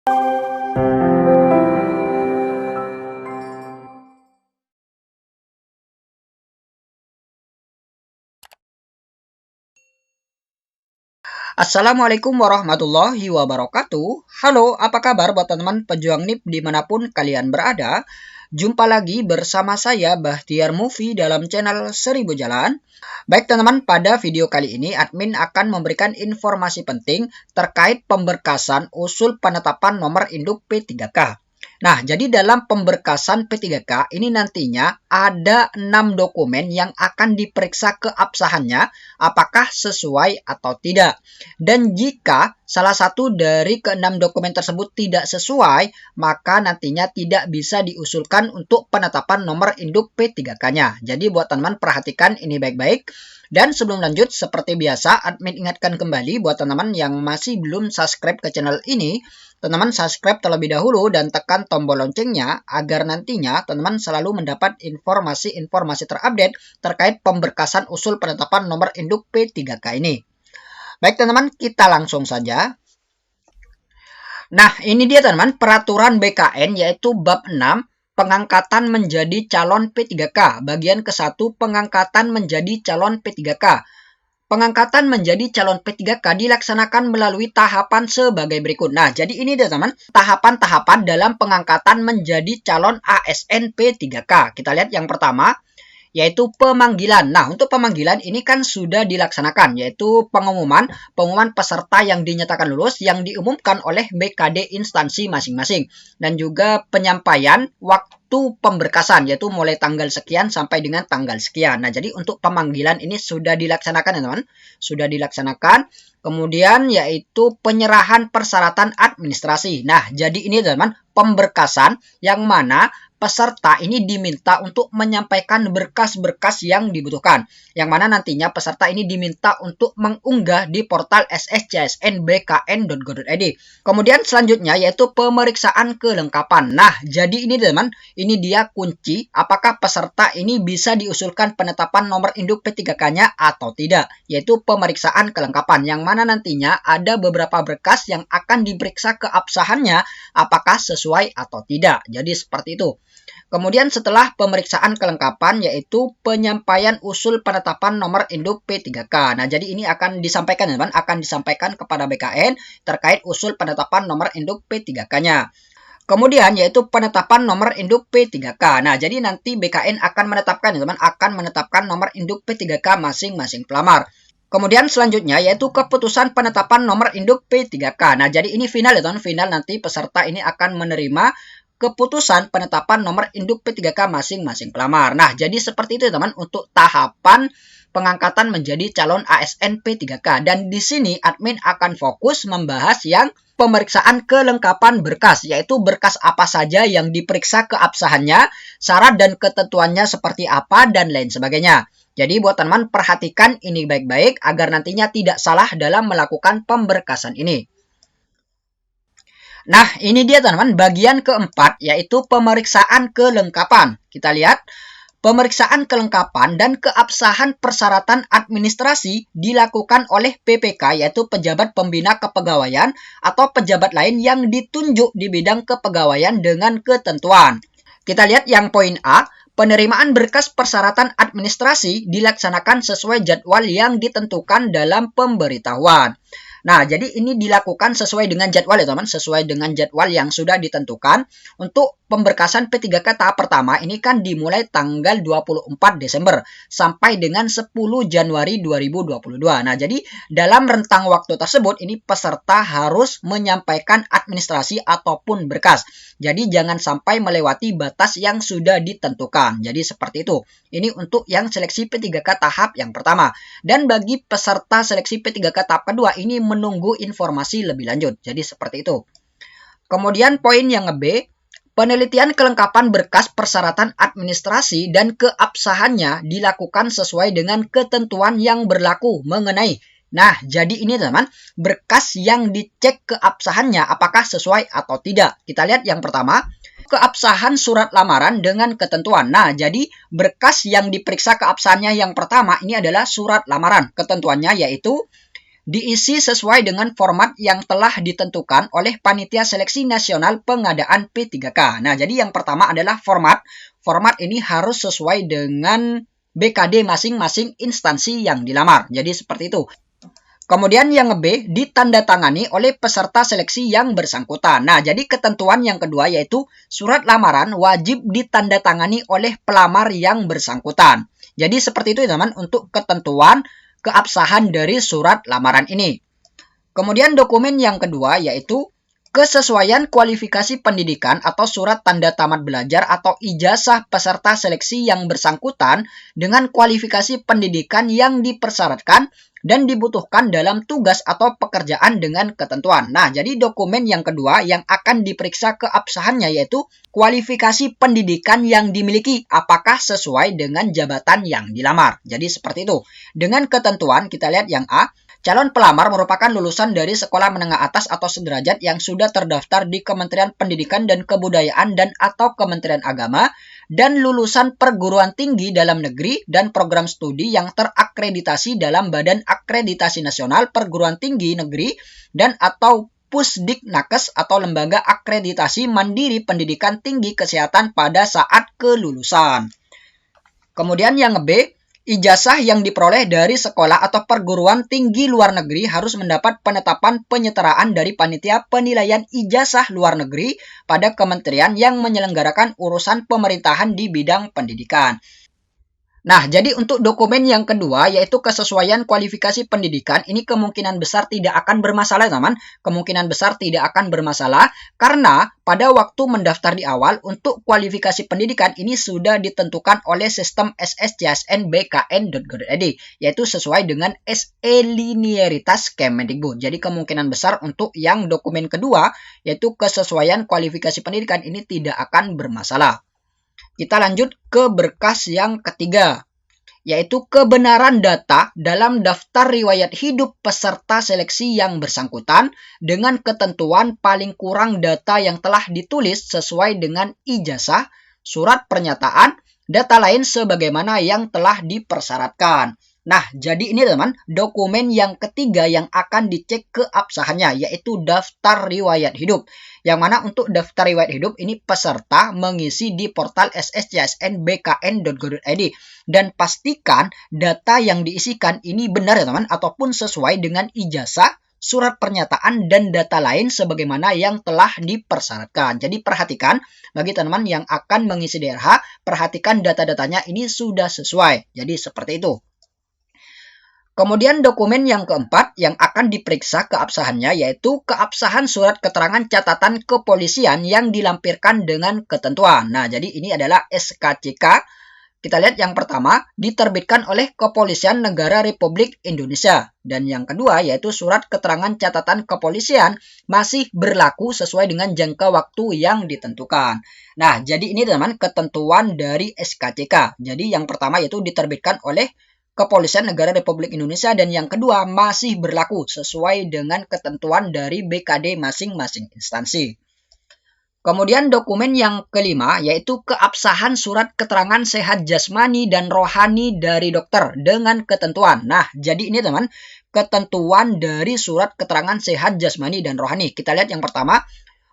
Assalamualaikum warahmatullahi wabarakatuh. Halo, apa kabar buat teman-teman pejuang NIP dimanapun kalian berada? Jumpa lagi bersama saya Bahtiar Movie dalam channel 1000 Jalan. Baik teman-teman, pada video kali ini admin akan memberikan informasi penting terkait pemberkasan usul penetapan nomor induk P3K. Nah, jadi dalam pemberkasan P3K ini nantinya ada 6 dokumen yang akan diperiksa keabsahannya apakah sesuai atau tidak. Dan jika salah satu dari ke-6 dokumen tersebut tidak sesuai, maka nantinya tidak bisa diusulkan untuk penetapan nomor induk P3K-nya. Jadi buat teman-teman perhatikan ini baik-baik. Dan sebelum lanjut, seperti biasa, admin ingatkan kembali buat teman-teman yang masih belum subscribe ke channel ini, teman-teman subscribe terlebih dahulu dan tekan tombol loncengnya agar nantinya teman-teman selalu mendapat informasi-informasi terupdate terkait pemberkasan usul penetapan nomor induk P3K ini. Baik teman-teman, kita langsung saja. Nah, ini dia teman-teman peraturan BKN yaitu bab 6 pengangkatan menjadi calon P3K. Bagian ke-1 pengangkatan menjadi calon P3K. Pengangkatan menjadi calon P3K dilaksanakan melalui tahapan sebagai berikut. Nah, jadi ini dia teman, tahapan-tahapan dalam pengangkatan menjadi calon ASN P3K. Kita lihat yang pertama, yaitu pemanggilan. Nah, untuk pemanggilan ini kan sudah dilaksanakan, yaitu pengumuman peserta yang dinyatakan lulus yang diumumkan oleh BKD instansi masing-masing. Dan juga penyampaian waktu pemberkasan, yaitu mulai tanggal sekian sampai dengan tanggal sekian. Nah, jadi untuk pemanggilan ini sudah dilaksanakan, ya teman. Sudah dilaksanakan. Kemudian yaitu penyerahan persyaratan administrasi. Nah, jadi ini teman, pemberkasan yang mana peserta ini diminta untuk menyampaikan berkas-berkas yang dibutuhkan. Yang mana nantinya peserta ini diminta untuk mengunggah di portal sscsnbkn.go.id. Kemudian selanjutnya yaitu pemeriksaan kelengkapan. Nah, jadi ini teman, ini dia kunci apakah peserta ini bisa diusulkan penetapan nomor induk P3K-nya atau tidak. Yaitu pemeriksaan kelengkapan. Yang mana nantinya ada beberapa berkas yang akan diperiksa keabsahannya apakah sesuai atau tidak. Jadi seperti itu. Kemudian setelah pemeriksaan kelengkapan yaitu penyampaian usul penetapan nomor induk P3K. Nah, jadi ini akan disampaikan teman-teman, akan disampaikan kepada BKN terkait usul penetapan nomor induk P3K-nya. Kemudian yaitu penetapan nomor induk P3K. Nah, jadi nanti BKN akan menetapkan teman-teman, akan menetapkan nomor induk P3K masing-masing pelamar. Kemudian selanjutnya yaitu keputusan penetapan nomor induk P3K. Nah, jadi ini final ya teman, final nanti peserta ini akan menerima keputusan penetapan nomor induk P3K masing-masing pelamar. Nah, jadi seperti itu teman untuk tahapan pengangkatan menjadi calon ASN P3K. Dan di sini admin akan fokus membahas yang pemeriksaan kelengkapan berkas, yaitu berkas apa saja yang diperiksa keabsahannya, syarat dan ketentuannya seperti apa, dan lain sebagainya. Jadi buat teman perhatikan ini baik-baik agar nantinya tidak salah dalam melakukan pemberkasan ini. Nah, ini dia teman-teman bagian keempat yaitu pemeriksaan kelengkapan. Kita lihat, pemeriksaan kelengkapan dan keabsahan persyaratan administrasi dilakukan oleh PPK yaitu pejabat pembina kepegawaian atau pejabat lain yang ditunjuk di bidang kepegawaian dengan ketentuan. Kita lihat yang poin A, penerimaan berkas persyaratan administrasi dilaksanakan sesuai jadwal yang ditentukan dalam pemberitahuan. Nah, jadi ini dilakukan sesuai dengan jadwal ya teman, sesuai dengan jadwal yang sudah ditentukan. Untuk pemberkasan P3K tahap pertama ini kan dimulai tanggal 24 Desember sampai dengan 10 Januari 2022. Nah, jadi dalam rentang waktu tersebut ini peserta harus menyampaikan administrasi ataupun berkas. Jadi jangan sampai melewati batas yang sudah ditentukan. Jadi seperti itu. Ini untuk yang seleksi P3K tahap yang pertama. Dan bagi peserta seleksi P3K tahap kedua ini menunggu informasi lebih lanjut. Jadi seperti itu. Kemudian poin yang B, penelitian kelengkapan berkas persyaratan administrasi dan keabsahannya dilakukan sesuai dengan ketentuan yang berlaku mengenai. Nah, jadi ini teman, berkas yang dicek keabsahannya apakah sesuai atau tidak. Kita lihat yang pertama, keabsahan surat lamaran dengan ketentuan. Nah, jadi berkas yang diperiksa keabsahannya yang pertama ini adalah surat lamaran. Ketentuannya yaitu diisi sesuai dengan format yang telah ditentukan oleh Panitia Seleksi Nasional Pengadaan P3K. Nah, jadi yang pertama adalah format. Format ini harus sesuai dengan BKD masing-masing instansi yang dilamar. Jadi seperti itu. Kemudian yang B, ditandatangani oleh peserta seleksi yang bersangkutan. Nah, jadi ketentuan yang kedua yaitu surat lamaran wajib ditandatangani oleh pelamar yang bersangkutan. Jadi seperti itu teman-teman untuk ketentuan keabsahan dari surat lamaran ini. Kemudian dokumen yang kedua yaitu kesesuaian kualifikasi pendidikan atau surat tanda tamat belajar atau ijazah peserta seleksi yang bersangkutan dengan kualifikasi pendidikan yang dipersyaratkan dan dibutuhkan dalam tugas atau pekerjaan dengan ketentuan. Nah, jadi dokumen yang kedua yang akan diperiksa keabsahannya yaitu kualifikasi pendidikan yang dimiliki apakah sesuai dengan jabatan yang dilamar. Jadi seperti itu. Dengan ketentuan kita lihat yang A, calon pelamar merupakan lulusan dari sekolah menengah atas atau sederajat yang sudah terdaftar di Kementerian Pendidikan dan Kebudayaan dan atau Kementerian Agama dan lulusan perguruan tinggi dalam negeri dan program studi yang terakreditasi dalam Badan Akreditasi Nasional Perguruan Tinggi Negeri dan atau Pusdiknakes atau Lembaga Akreditasi Mandiri Pendidikan Tinggi Kesehatan pada saat kelulusan. Kemudian yang B, ijazah yang diperoleh dari sekolah atau perguruan tinggi luar negeri harus mendapat penetapan penyetaraan dari Panitia Penilaian Ijazah Luar Negeri pada kementerian yang menyelenggarakan urusan pemerintahan di bidang pendidikan. Nah, jadi untuk dokumen yang kedua, yaitu kesesuaian kualifikasi pendidikan, ini kemungkinan besar tidak akan bermasalah, teman. Kemungkinan besar tidak akan bermasalah, karena pada waktu mendaftar di awal, untuk kualifikasi pendidikan ini sudah ditentukan oleh sistem sscsn.bkn.go.id, yaitu sesuai dengan SE linearitas Kemendikbud. Jadi kemungkinan besar untuk yang dokumen kedua, yaitu kesesuaian kualifikasi pendidikan, ini tidak akan bermasalah. Kita lanjut ke berkas yang ketiga, yaitu kebenaran data dalam daftar riwayat hidup peserta seleksi yang bersangkutan dengan ketentuan paling kurang data yang telah ditulis sesuai dengan ijazah, surat pernyataan, data lain sebagaimana yang telah dipersyaratkan. Nah, jadi ini teman, dokumen yang ketiga yang akan dicek keabsahannya, yaitu daftar riwayat hidup. Yang mana untuk daftar riwayat hidup ini peserta mengisi di portal sscsn.bkn.go.id dan pastikan data yang diisikan ini benar ya teman, ataupun sesuai dengan ijazah, surat pernyataan, dan data lain sebagaimana yang telah dipersyaratkan. Jadi perhatikan, bagi teman-teman yang akan mengisi DRH, perhatikan data-datanya ini sudah sesuai. Jadi seperti itu. Kemudian dokumen yang keempat yang akan diperiksa keabsahannya yaitu keabsahan surat keterangan catatan kepolisian yang dilampirkan dengan ketentuan. Nah, jadi ini adalah SKCK. Kita lihat yang pertama, diterbitkan oleh Kepolisian Negara Republik Indonesia. Dan yang kedua, yaitu surat keterangan catatan kepolisian masih berlaku sesuai dengan jangka waktu yang ditentukan. Nah, jadi ini teman-teman ketentuan dari SKCK. Jadi yang pertama yaitu diterbitkan oleh Kepolisian Negara Republik Indonesia dan yang kedua masih berlaku sesuai dengan ketentuan dari BKD masing-masing instansi. Kemudian dokumen yang kelima yaitu keabsahan surat keterangan sehat jasmani dan rohani dari dokter dengan ketentuan. Nah, jadi ini teman, ketentuan dari surat keterangan sehat jasmani dan rohani. Kita lihat yang pertama,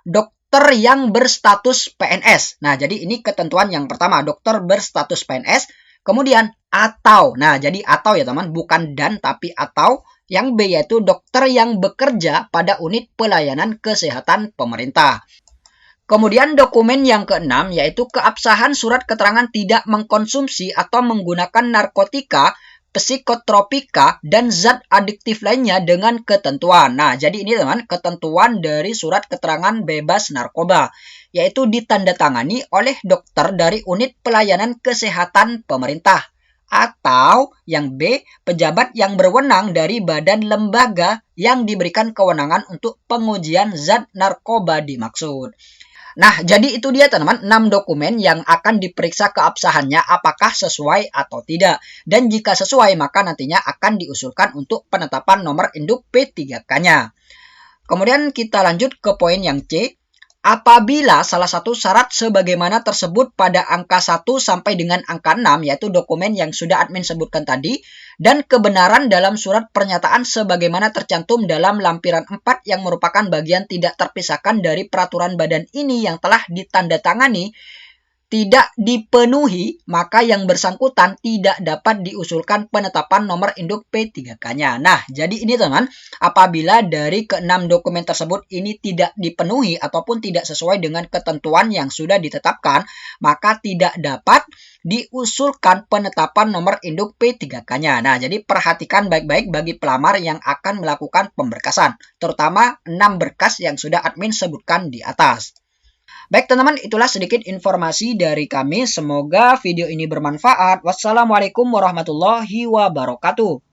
dokter yang berstatus PNS. Nah, jadi ini ketentuan yang pertama, dokter berstatus PNS. Kemudian atau, nah jadi atau ya teman, bukan dan tapi atau. Yang B yaitu dokter yang bekerja pada unit pelayanan kesehatan pemerintah. Kemudian dokumen yang keenam yaitu keabsahan surat keterangan tidak mengkonsumsi atau menggunakan narkotika, psikotropika, dan zat adiktif lainnya dengan ketentuan. Nah, jadi ini teman, ketentuan dari surat keterangan bebas narkoba, yaitu ditandatangani oleh dokter dari unit pelayanan kesehatan pemerintah. Atau yang B, pejabat yang berwenang dari badan lembaga yang diberikan kewenangan untuk pengujian zat narkoba dimaksud. Nah, jadi itu dia teman-teman 6 dokumen yang akan diperiksa keabsahannya apakah sesuai atau tidak. Dan jika sesuai maka nantinya akan diusulkan untuk penetapan nomor induk P3K-nya. Kemudian kita lanjut ke poin yang C. Apabila salah satu syarat sebagaimana tersebut pada angka 1 sampai dengan angka 6, yaitu dokumen yang sudah admin sebutkan tadi, dan kebenaran dalam surat pernyataan sebagaimana tercantum dalam lampiran 4 yang merupakan bagian tidak terpisahkan dari peraturan badan ini yang telah ditandatangani, tidak dipenuhi, maka yang bersangkutan tidak dapat diusulkan penetapan nomor induk P3K-nya. Nah, jadi ini teman, apabila dari ke-6 dokumen tersebut ini tidak dipenuhi ataupun tidak sesuai dengan ketentuan yang sudah ditetapkan, maka tidak dapat diusulkan penetapan nomor induk P3K-nya. Nah, jadi perhatikan baik-baik bagi pelamar yang akan melakukan pemberkasan, terutama 6 berkas yang sudah admin sebutkan di atas. Baik teman-teman, itulah sedikit informasi dari kami. Semoga video ini bermanfaat. Wassalamualaikum warahmatullahi wabarakatuh.